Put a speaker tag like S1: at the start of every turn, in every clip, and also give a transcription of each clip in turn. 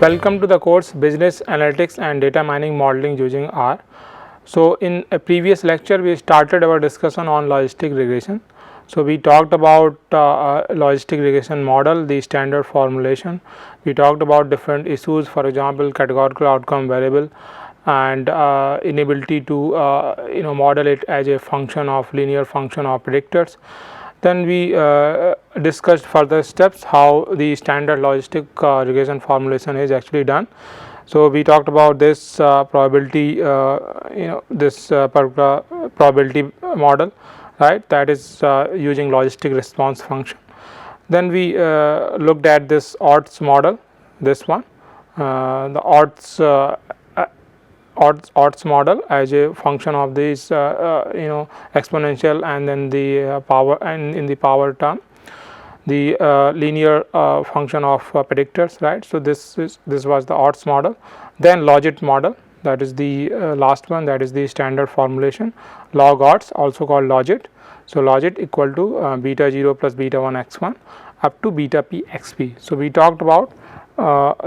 S1: Welcome to the course Business Analytics and Data Mining Modeling using R. So, in a previous lecture we started our discussion on logistic regression. So, we talked about logistic regression model, the standard formulation. We talked about different issues, for example categorical outcome variable and inability to model it as a function of linear function of predictors. Then we discussed further steps how the standard logistic regression formulation is actually done. So, we talked about this probability probability model, right, that is using logistic response function. Then we looked at this odds model, this one, the odds model as a function of this exponential and then the power and in the power term the linear function of predictors, right. So, this was the odds model. Then Logit model, that is the last one, that is the standard formulation log odds, also called Logit. So, Logit equal to beta 0 plus beta 1 x 1 up to beta p x p. So, we talked about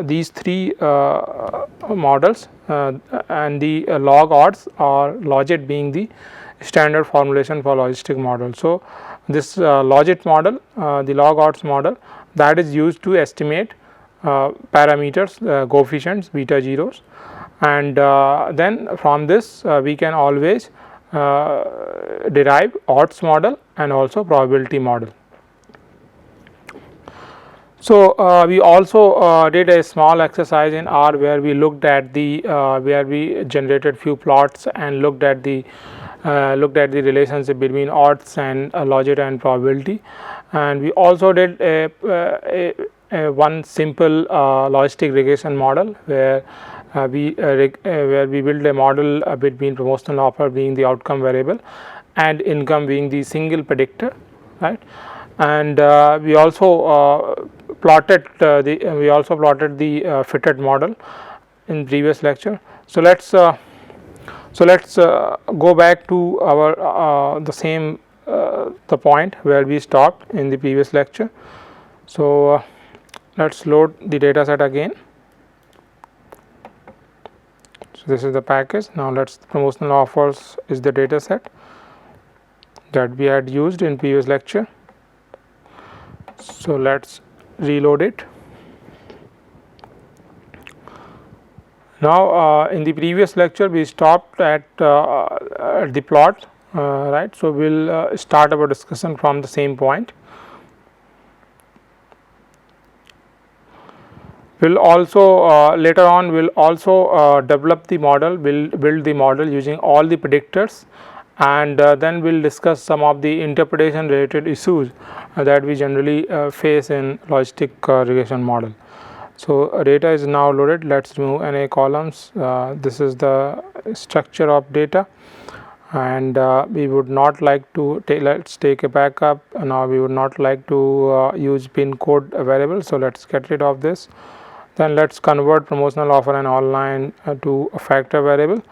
S1: these three models and the log odds or Logit being the standard formulation for logistic model. So, this Logit model, the log odds model, that is used to estimate parameters, coefficients beta zeros, and then from this we can always derive odds model and also probability model. So, we also did a small exercise in R where we looked at the where we generated few plots and looked at the relationship between odds and Logit and probability, and we also did a one simple logistic regression model where we build a model between promotional offer being the outcome variable and income being the single predictor, right. And we also plotted the fitted model in previous lecture. So, let's go back to our the same the point where we stopped in the previous lecture. So, let's load the data set again. So, this is the package. Now, let's promotional offers is the data set that we had used in previous lecture. So, let's reload it. Now, in the previous lecture we stopped at the plot, right. So, we will start our discussion from the same point. We will also later on we will also develop the model, build the model using all the predictors, and then we will discuss some of the interpretation related issues that we generally face in logistic regression model. So, data is now loaded. Let us remove NA columns. This is the structure of data, and we would not like to let us take a backup. Now, we would not like to use pin code variable. So, let us get rid of this. Then let us convert promotional offer and online to a factor variable,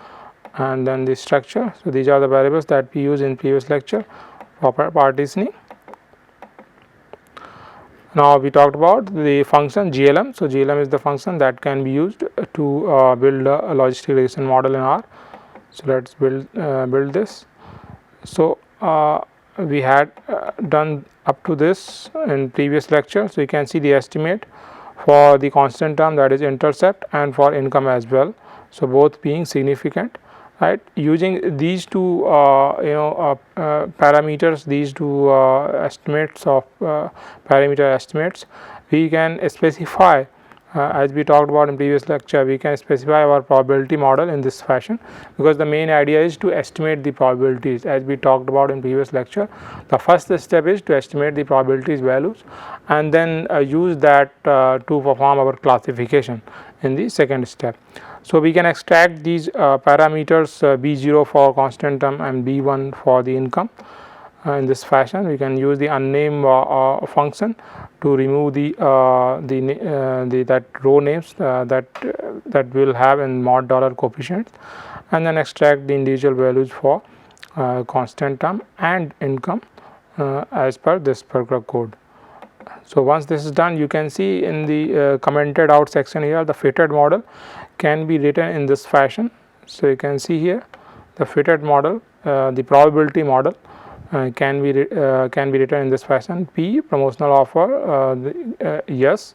S1: and then the structure. So, these are the variables that we used in previous lecture for partitioning. Now, we talked about the function GLM. So, GLM is the function that can be used to build a logistic regression model in R. So, let us build this. So, we had done up to this in previous lecture. So, you can see the estimate for the constant term, that is intercept, and for income as well. So, both being significant, right. Using these two parameters, these two estimates of parameter estimates, we can specify as we talked about in previous lecture, we can specify our probability model in this fashion, because the main idea is to estimate the probabilities. As we talked about in previous lecture, the first step is to estimate the probabilities values and then use that to perform our classification in the second step. So, we can extract these parameters B0 for constant term and B1 for the income. In this fashion, we can use the unnamed function to remove the that row names that we will have in mod dollar coefficients, and then extract the individual values for constant term and income as per this particular code. So once this is done, you can see in the commented out section here, the fitted model can be written in this fashion. So you can see here the fitted model, the probability model can be written in this fashion: P promotional offer, yes,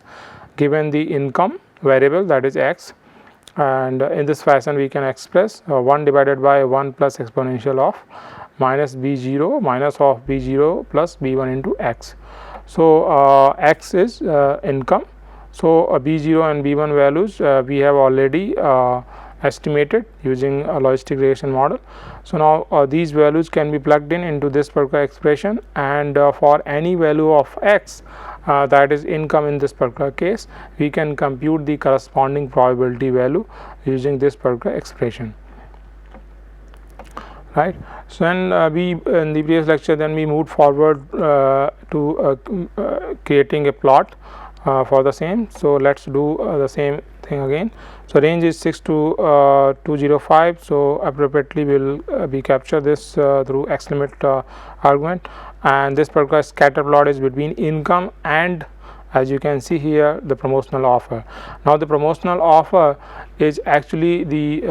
S1: given the income variable, that is x, and in this fashion we can express 1 divided by 1 plus exponential of minus b0 minus of b0 plus b1 into x. So x is income. So b0 and b1 values we have already estimated using a logistic regression model. So now these values can be plugged in into this particular expression, and for any value of x that is income in this particular case, we can compute the corresponding probability value using this particular expression, right. So then we in the previous lecture, then we moved forward to creating a plot for the same. So let's do the same thing again. So range is 6 to 205. So appropriately we will be capture this through x limit argument, and this particular scatter plot is between income and, as you can see here, the promotional offer. Now the promotional offer is actually the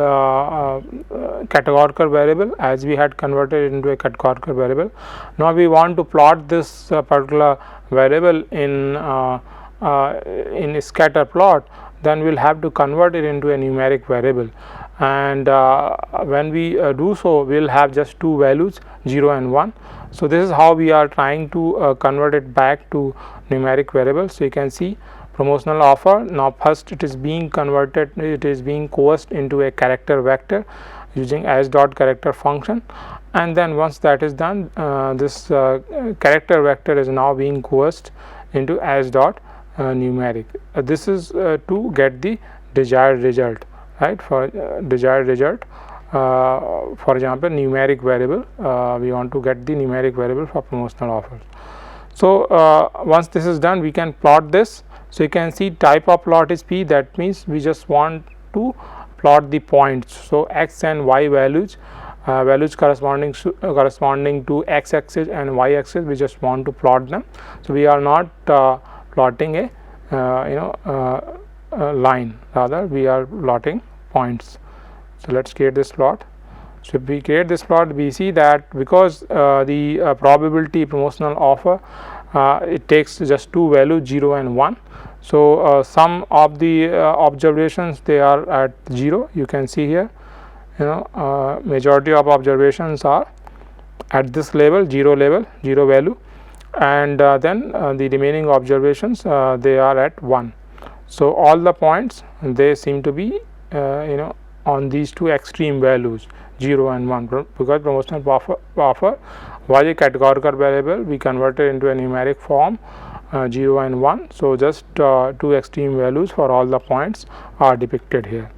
S1: categorical variable, as we had converted it into a categorical variable. Now we want to plot this particular variable in a scatter plot, then we will have to convert it into a numeric variable, and when we do so, we will have just two values, 0 and 1. So this is how we are trying to convert it back to numeric variable. So you can see promotional offer. Now first it is being converted, it is being coerced into a character vector using as dot character function, and then once that is done, this character vector is now being coerced into as dot numeric. This is to get the desired result, right. For desired result, for example numeric variable, we want to get the numeric variable for promotional offers. So once this is done, we can plot this. So you can see type of plot is P, that means we just want to plot the points. So x and y values, values corresponding to x axis and y axis, we just want to plot them. So we are not plotting a line, rather we are plotting points. So let's create this plot. So if we create this plot, we see that because the probability promotional offer, it takes just two values, 0 and 1. So some of the observations, they are at 0. You can see here, majority of observations are at this level, 0 value, and then the remaining observations, they are at 1. So all the points, they seem to be on these two extreme values, 0 and 1, because promotional offer was a categorical variable, we converted into a numeric form, 0 and 1. So just two extreme values for all the points are depicted here.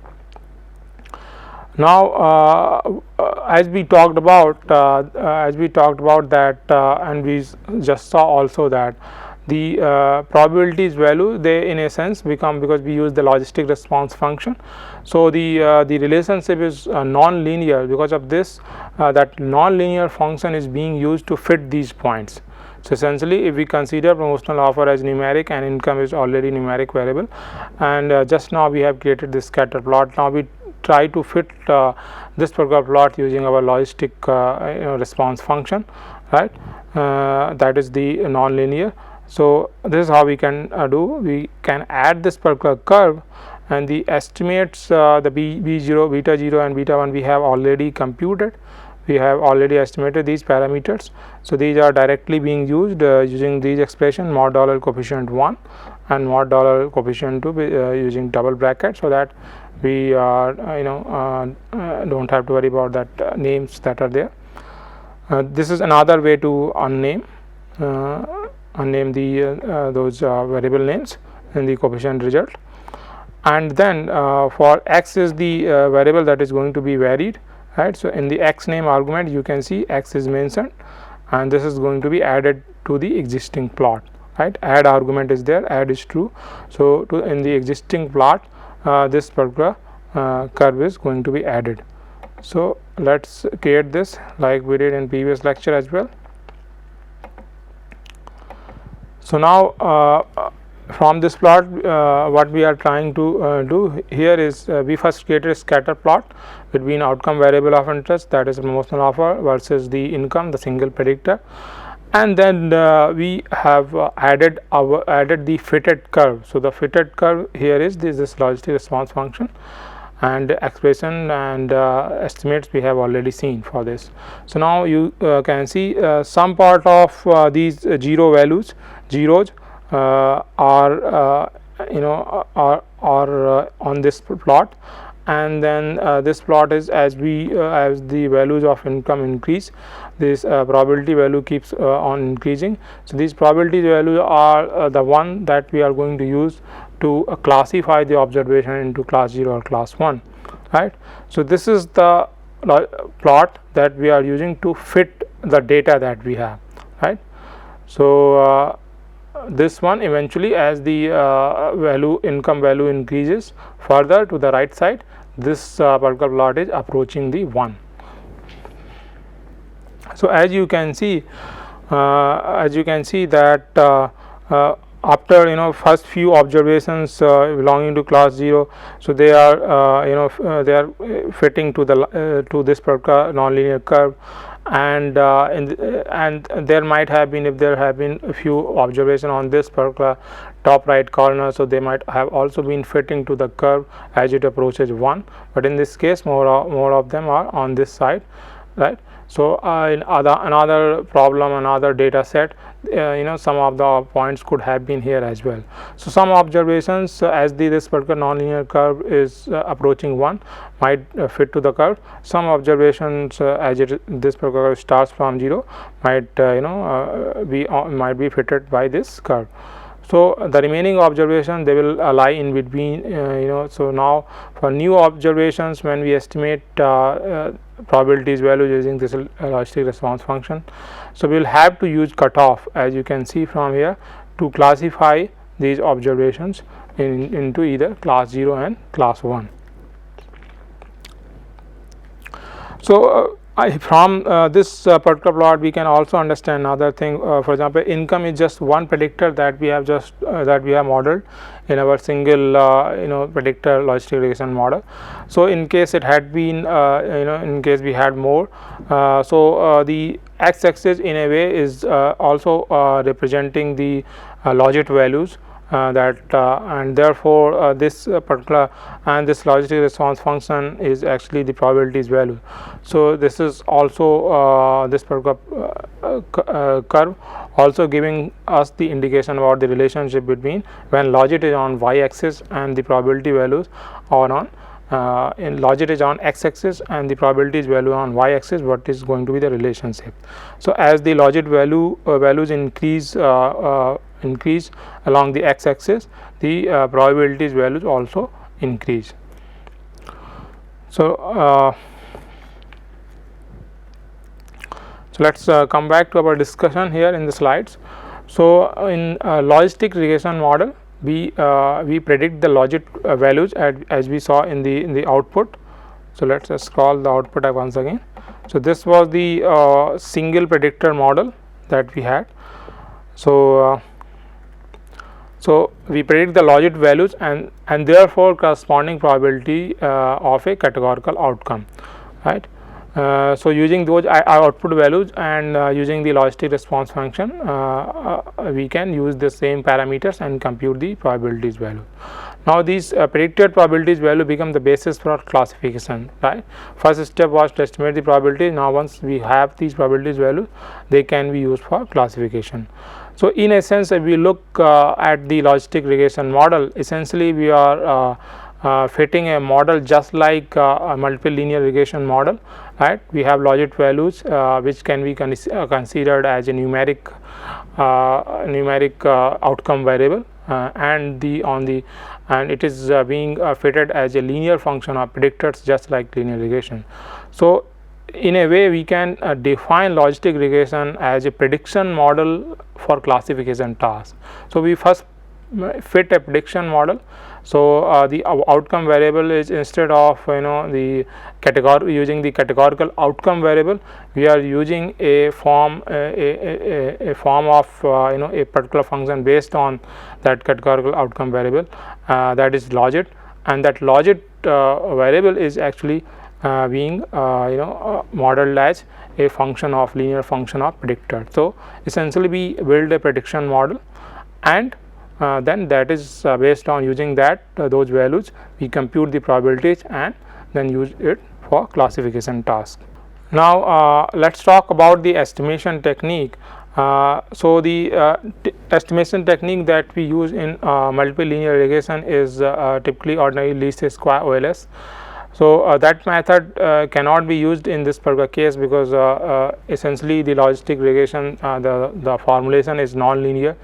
S1: Now as we talked about that, and we just saw also that the probabilities value, they in a sense become, because we use the logistic response function. So the relationship is non-linear. Because of this, that non-linear function is being used to fit these points. So essentially, if we consider promotional offer as numeric and income is already numeric variable, and just now we have created this scatter plot. Now we try to fit this particular plot using our logistic response function, right. That is the non-linear. So this is how we can do. We can add this particular curve, and the estimates, the b0, beta 0 and beta 1, we have already computed. We have already estimated these parameters. So these are directly being used using these expression, mod $ coefficient 1 and mod $ coefficient 2 using double bracket, so that we don't have to worry about that names that are there. This is another way to unname the those variable names in the coefficient result. And then for x is the variable that is going to be varied, right. So in the x name argument, you can see x is mentioned, and this is going to be added to the existing plot, right. Add argument is there, add is true. So in the existing plot, this particular curve is going to be added. So let's create this like we did in previous lecture as well. So now from this plot what we are trying to do here is we first created a scatter plot between outcome variable of interest, that is promotional offer, versus the income, the single predictor, and then we have added the fitted curve. So the fitted curve here is this logistic response function, and expression and estimates we have already seen for this. So now you can see some part of these zeros are on this plot, and then this plot is as the values of income increase, this probability value keeps on increasing. So these probability values are the one that we are going to use to classify the observation into class 0 or class 1, right. So this is the plot that we are using to fit the data that we have, right. So this one eventually, as the income value increases further to the right side, this particular plot is approaching the 1. So as you can see that after first few observations belonging to class 0, so they are they are fitting to the to this particular nonlinear curve, and and there might have been, if there have been a few observation on this particular top right corner, so they might have also been fitting to the curve as it approaches 1, but in this case more of them are on this side, right. So in another problem, another data set, some of the points could have been here as well. So some observations as this particular nonlinear curve is approaching 1 might fit to the curve. Some observations as this particular starts from 0 might might be fitted by this curve. So the remaining observation, they will lie in between, so now for new observations, when we estimate probabilities value using this logistic response function, so we will have to use cutoff, as you can see from here, to classify these observations into either class 0 and class 1. So from this particular plot we can also understand another thing. For example, income is just one predictor that we have modeled in our single predictor logistic regression model. So in case it had been in case we had more, so the x-axis in a way is also representing the Logit values, and therefore this particular and this logistic response function is actually the probabilities value. So this is also this particular curve also giving us the indication about the relationship between when Logit is on y-axis and the probability values are on in Logit is on x-axis and the probabilities value on y-axis, what is going to be the relationship. So as the Logit values increase along the x-axis, the probabilities values also increase. So let's come back to our discussion here in the slides. So in logistic regression model, we predict the Logit values as we saw in the output. So let's scroll the output once again. So this was the single predictor model that we had. So so we predict the Logit values and therefore corresponding probability of a categorical outcome, right. So using those output values and using the logistic response function, we can use the same parameters and compute the probabilities value. Now these predicted probabilities value become the basis for classification, right. First step was to estimate the probability. Now once we have these probabilities value, they can be used for classification. So in essence, if we look at the logistic regression model, essentially we are fitting a model just like a multiple linear regression model, right. We have Logit values which can be considered as a numeric outcome variable, and it is being fitted as a linear function of predictors just like linear regression. So in a way we can define logistic regression as a prediction model for classification tasks. So we first fit a prediction model. So the outcome variable is, instead of the category, using the categorical outcome variable, we are using a form a form of a particular function based on that categorical outcome variable, that is logit, and that logit variable is actually being modeled as a function of linear function of predictor. So essentially we build a prediction model, and then that is based on using that those values we compute the probabilities and then use it for classification task. Now let us talk about the estimation technique. So the estimation technique that we use in multiple linear regression is typically ordinary least square OLS. So that method cannot be used in this particular case, because essentially the logistic regression, the formulation is non-linear.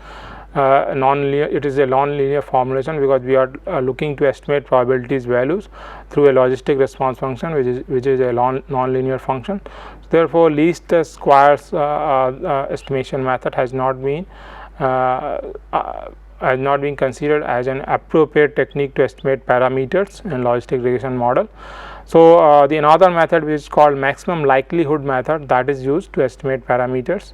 S1: It is a non-linear formulation, because we are looking to estimate probabilities values through a logistic response function, which is a non-linear function. Therefore, least squares estimation method has not been considered as an appropriate technique to estimate parameters in logistic regression model. So the another method, which is called maximum likelihood method, that is used to estimate parameters.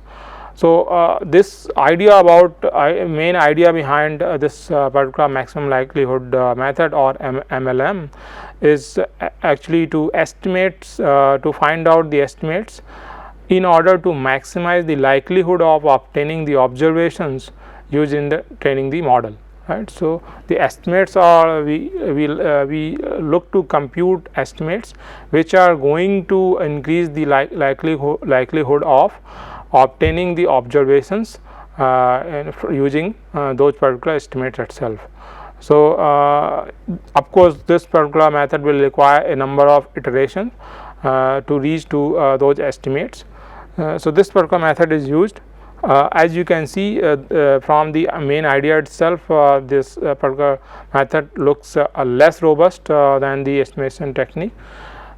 S1: So this idea about main idea behind this particular maximum likelihood method, or MLM, is actually to estimate to find out the estimates in order to maximize the likelihood of obtaining the observations used in the training the model, right. So the estimates are, we look to compute estimates which are going to increase the likelihood of obtaining the observations using those particular estimates itself. So of course this particular method will require a number of iterations to reach to those estimates. So this particular method is used. As you can see from the main idea itself, this particular method looks less robust than the estimation technique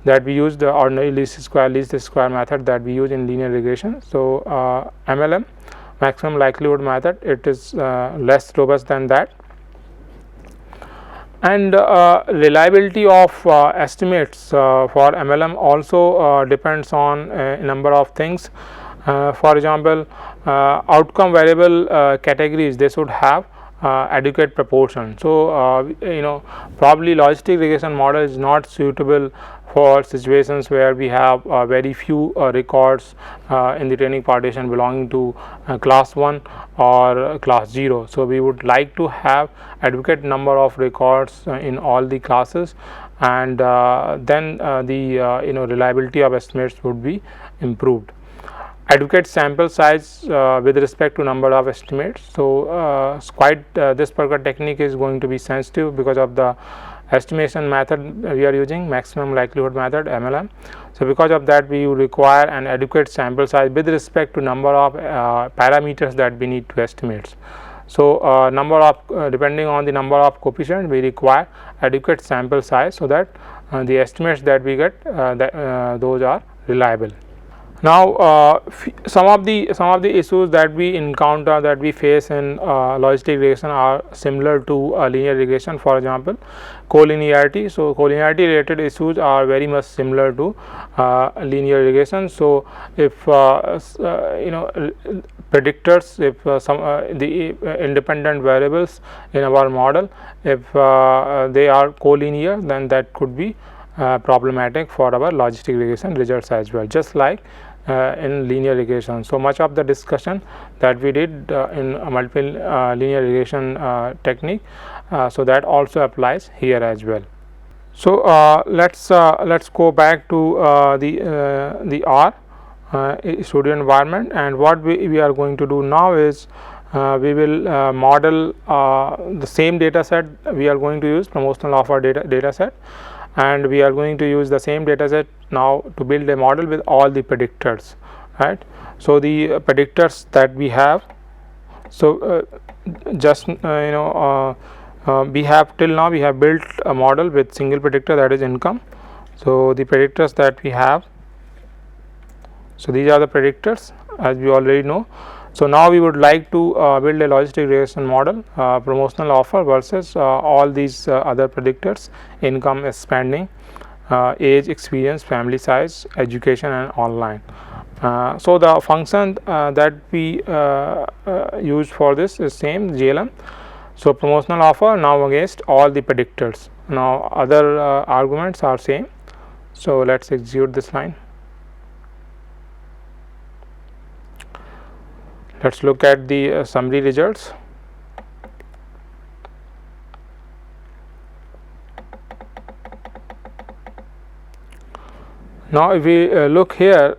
S1: that we use, the ordinary least square method that we use in linear regression. So MLM, maximum likelihood method, it is less robust than that. And reliability of estimates for MLM also depends on a number of things. For example, outcome variable categories, they should have adequate proportion. So probably logistic regression model is not suitable for situations where we have very few records in the training partition belonging to class 1 or class 0. So we would like to have adequate number of records in all the classes, and then the reliability of estimates would be improved. Adequate sample size with respect to number of estimates. So this particular technique is going to be sensitive because of the estimation method we are using, maximum likelihood method, MLM. So because of that, we require an adequate sample size with respect to number of parameters that we need to estimate. So number of depending on the number of coefficients, we require adequate sample size, so that the estimates that we get those are reliable. Now some of the issues that we encounter, that we face in logistic regression, are similar to linear regression. For example, collinearity. So collinearity related issues are very much similar to linear regression. So if predictors, if the independent variables in our model, if they are collinear, then that could be problematic for our logistic regression results as well, just like in linear regression. So much of the discussion that we did in multiple linear regression technique, so that also applies here as well. So let's go back to the R studio environment, and what we are going to do now is we will model the same data set. We are going to use promotional offer data set, and we are going to use the same data set now to build a model with all the predictors, right. So the predictors that we have, so just we have till now we have built a model with single predictor, that is income. So the predictors that we have, so these are the predictors, as we already know. So now we would like to build a logistic regression model, promotional offer versus all these other predictors: income, spending, age, experience, family size, education, and online. So the function that we use for this is same GLM. So promotional offer now against all the predictors. Now other arguments are same. So let's execute this line. Let's look at the summary results. Now if we look here,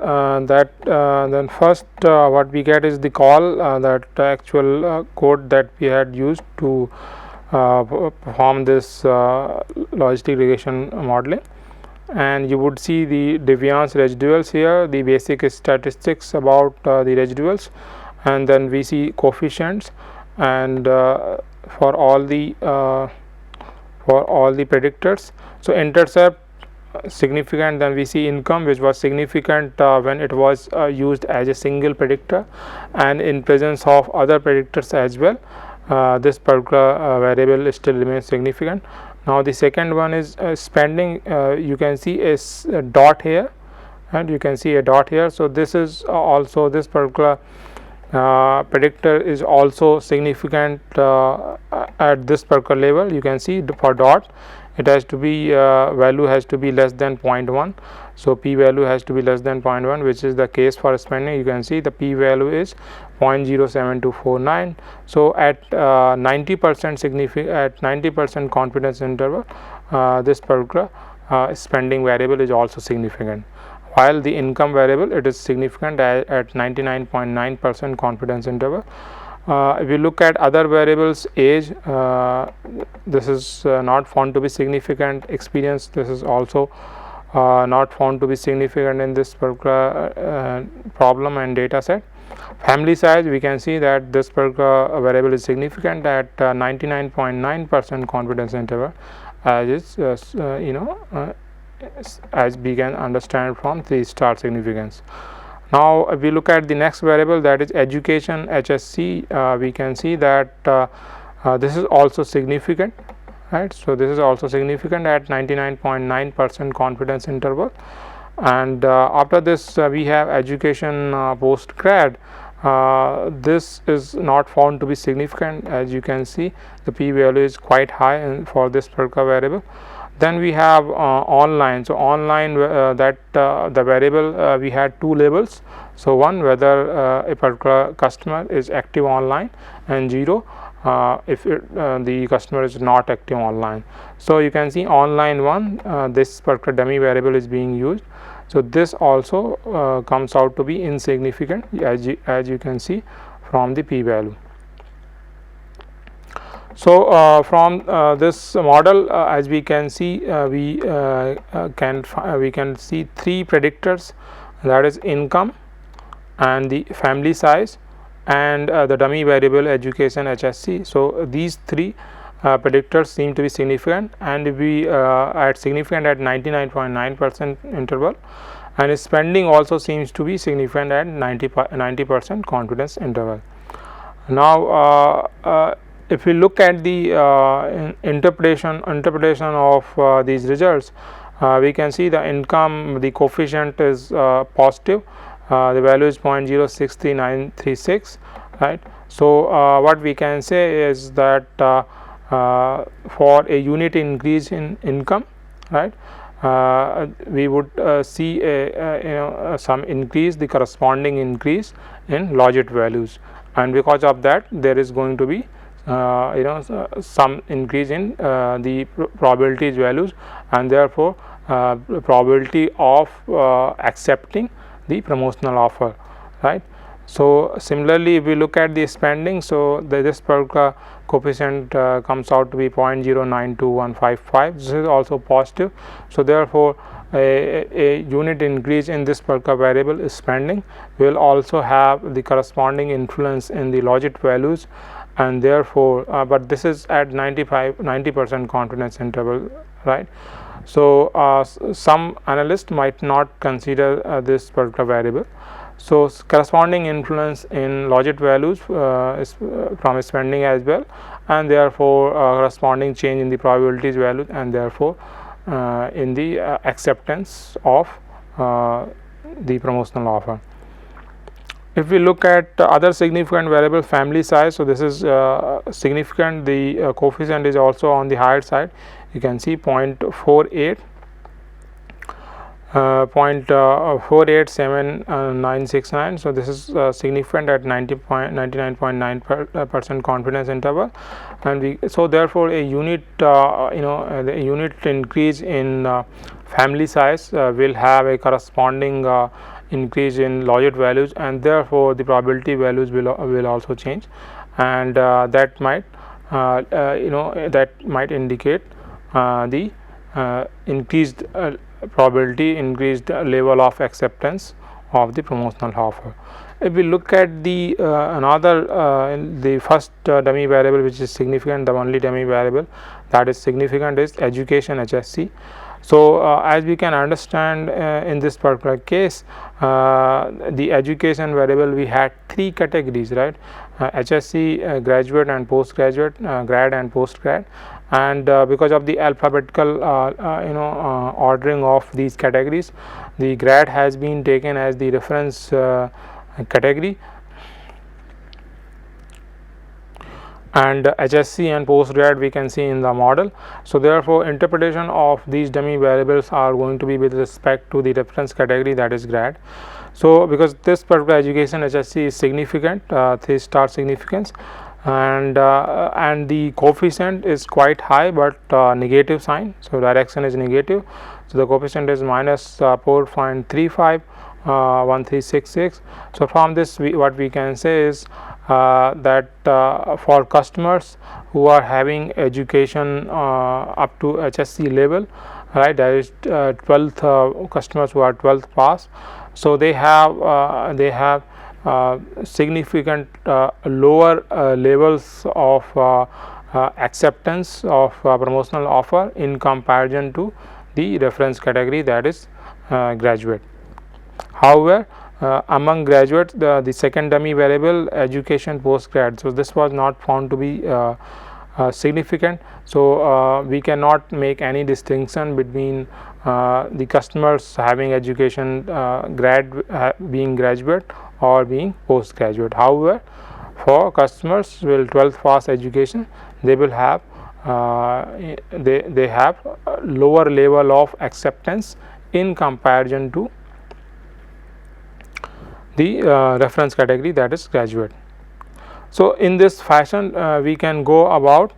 S1: then first what we get is the call, that actual code that we had used to perform this logistic regression modeling, and you would see the deviance residuals here, the basic statistics about the residuals, and then we see coefficients, and for all the predictors. So intercept significant, then we see income, which was significant when it was used as a single predictor, and in presence of other predictors as well, this particular variable still remains significant. Now the second one is spending. You can see a dot here, and you can see a dot here. So this is also, this particular predictor is also significant at this particular level. You can see for dot, it has to be value has to be less than 0.1. So p value has to be less than 0.1, which is the case for spending. You can see the p value is 0.07249. So at 90% significant, at 90% confidence interval, this particular spending variable is also significant, while the income variable, it is significant at 99.9% confidence interval. If you look at other variables, age, this is not found to be significant. Experience, this is also not found to be significant in this particular problem and data set. Family size, we can see that this particular variable is significant at 99.9% confidence interval, as is as we can understand from 3-star significance. Now if we look at the next variable, that is education, HSC, we can see that this is also significant, right. So this is also significant at 99.9% confidence interval, and after this we have education post grad. This is not found to be significant. As you can see, the p value is quite high for this particular variable. Then we have online. So online, that the variable, we had two labels. So one, whether a particular customer is active online, and 0 if the customer is not active online. So you can see online one, this particular dummy variable is being used. So this also comes out to be insignificant, as you can see from the p value. So from this model, as we can see, we can see three predictors, that is income, and the family size, and the dummy variable education, HSC. So these three predictors seem to be significant, and we at significant at 99.9% interval, and spending also seems to be significant at 90% confidence interval. Now if we look at the interpretation of these results, we can see the income, the coefficient is positive, the value is 0.063936, right. So what we can say is that for a unit increase in income, right, we would see some increase, the corresponding increase in Logit values, and because of that there is going to be some increase in the probabilities values, and therefore probability of accepting the promotional offer, right. So similarly, if we look at the spending, so this particular coefficient comes out to be 0.092155. This is also positive. So therefore a unit increase in this particular variable is spending will also have the corresponding influence in the Logit values, and therefore but this is at 90% confidence interval, right. So some analysts might not consider this particular variable. So corresponding influence in Logit values is from spending as well, and therefore corresponding change in the probabilities value, and therefore in the acceptance of the promotional offer. If we look at other significant variable, family size, so this is significant. The coefficient is also on the higher side. You can see 0.48. 0.487969. So this is significant at 99.9% confidence interval, and so therefore a unit the unit increase in family size will have a corresponding increase in Logit values, and therefore the probability values will also change, and that might indicate the increased probability, increased level of acceptance of the promotional offer. If we look at the the first dummy variable, which is significant, the only dummy variable that is significant is education HSC. So as we can understand in this particular case, the education variable, we had three categories, right? HSC, graduate and postgraduate, grad and postgrad, and because of the alphabetical ordering of these categories, the grad has been taken as the reference category, and HSC and postgrad we can see in the model. So therefore interpretation of these dummy variables are going to be with respect to the reference category, that is grad. So because this particular education HSC is significant, 3-star significance, and the coefficient is quite high, but negative sign, so direction is negative. So the coefficient is minus 4.35 1366. So from this what we can say is that for customers who are having education up to HSC level, right, that is 12th customers who are 12th pass, so they have significant lower levels of acceptance of promotional offer in comparison to the reference category, that is graduate. However, among graduates, the second dummy variable, education postgrad, so this was not found to be significant. So we cannot make any distinction between the customers having education being graduate or being postgraduate. However, for customers with 12th pass education, they will have they have lower level of acceptance in comparison to the reference category, that is graduate. So in this fashion we can go about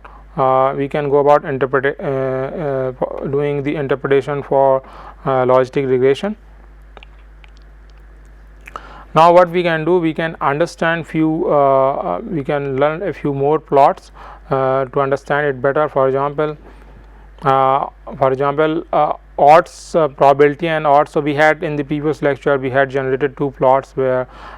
S1: doing the interpretation for logistic regression. Now what we can do, we can understand we can learn a few more plots to understand it better. For example, odds probability and odds. So we had in the previous lecture, we had generated two plots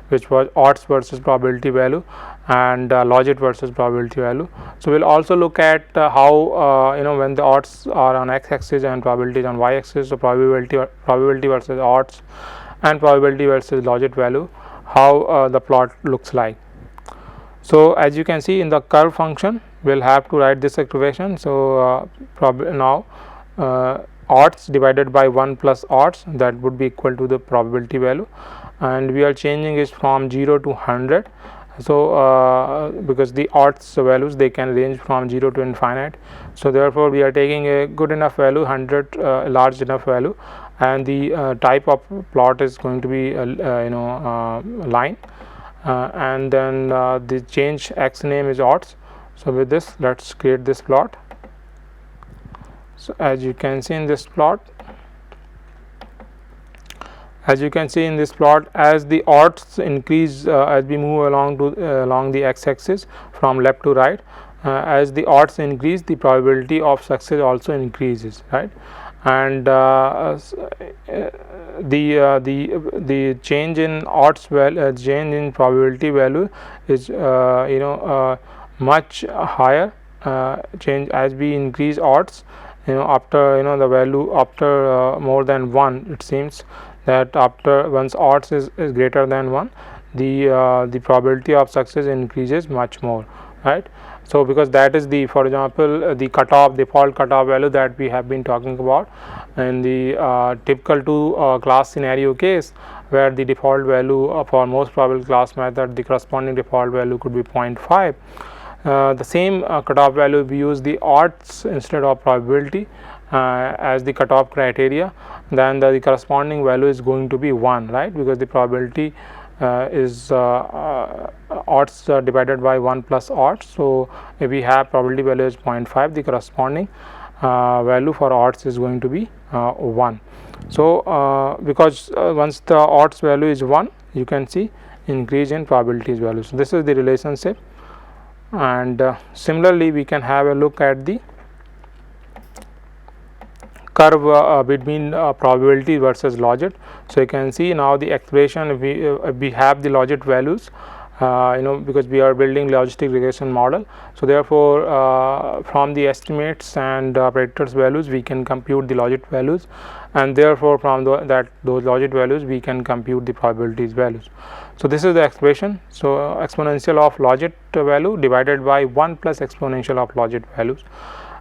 S1: which was odds versus probability value and Logit versus probability value. So we'll also look at how when the odds are on x-axis and probabilities on y-axis, so probability versus odds and probability versus Logit value, how the plot looks like. So as you can see in the curve function, we'll have to write this equation. So now odds divided by 1 plus odds, that would be equal to the probability value, and we are changing it from 0 to 100. So because the odds values, they can range from 0 to infinite, so therefore we are taking a good enough value, 100, large enough value, and the type of plot is going to be line, and then the change x name is odds. So with this, let's create this plot. So as you can see in this plot, as the odds increase as we move along the x-axis from left to right, as the odds increase, the probability of success also increases, right? And the change in odds change in probability value is much higher change as we increase odds, after the value after more than 1, it seems that after once odds is greater than 1, the probability of success increases much more, right. So because that is the, for example, the cutoff, default cutoff value that we have been talking about in the typical 2 class scenario case, where the default value for most probable class method, the corresponding default value could be 0.5. The same cutoff value, we use the odds instead of probability as the cutoff criteria, then the corresponding value is going to be 1, right, because the probability is odds divided by 1 plus odds. So if we have probability value is 0.5, the corresponding value for odds is going to be 1. So because once the odds value is 1, you can see increase in probabilities value. So this is the relationship. And similarly, we can have a look at the curve between probability versus logit. So you can see now the expression, we have the logit values, because we are building logistic regression model. So therefore from the estimates and predictors values we can compute the logit values, and therefore from those logit values we can compute the probabilities values. So this is the expression. So exponential of logit value divided by 1 plus exponential of logit values.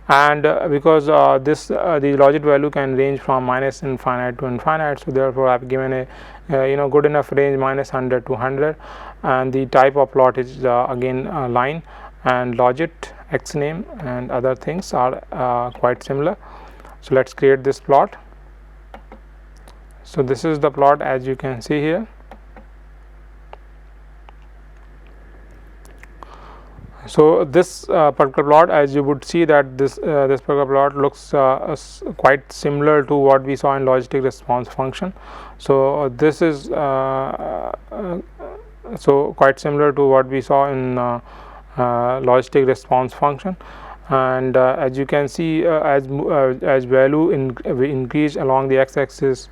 S1: And because the logit value can range from minus infinite to infinite, so therefore I have given a good enough range, minus 100 to 100, and the type of plot is again line, and logit, xname and other things are quite similar. So let's create this plot. So this is the plot, as you can see here. So this particular plot, as you would see that this particular plot looks quite similar to what we saw in logistic response function. So this is so quite similar to what we saw in logistic response function. And as you can see, as value increase along the x-axis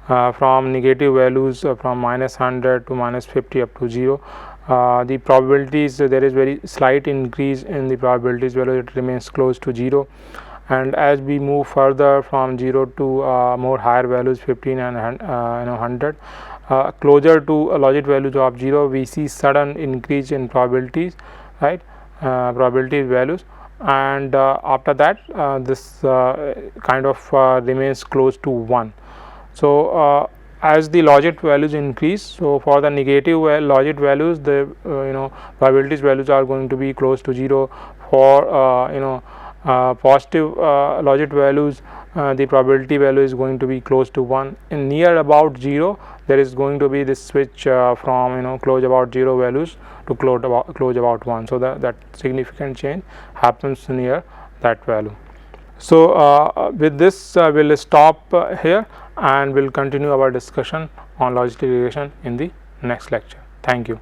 S1: from negative values from minus 100 to minus 50 up to 0. The probabilities, there is very slight increase in the probabilities value, it remains close to 0. And as we move further from 0 to more higher values, 15 and 100, closer to logit values of 0, we see sudden increase in probabilities, right, probability values, and after that this kind of remains close to 1. So as the logit values increase, so for the negative logit values, the probabilities values are going to be close to 0. For positive logit values, the probability value is going to be close to 1. In near about 0, there is going to be this switch from close about 0 values to close about 1. So that significant change happens near that value. So with this we'll stop here, and we'll continue our discussion on logistic regression in the next lecture. Thank you.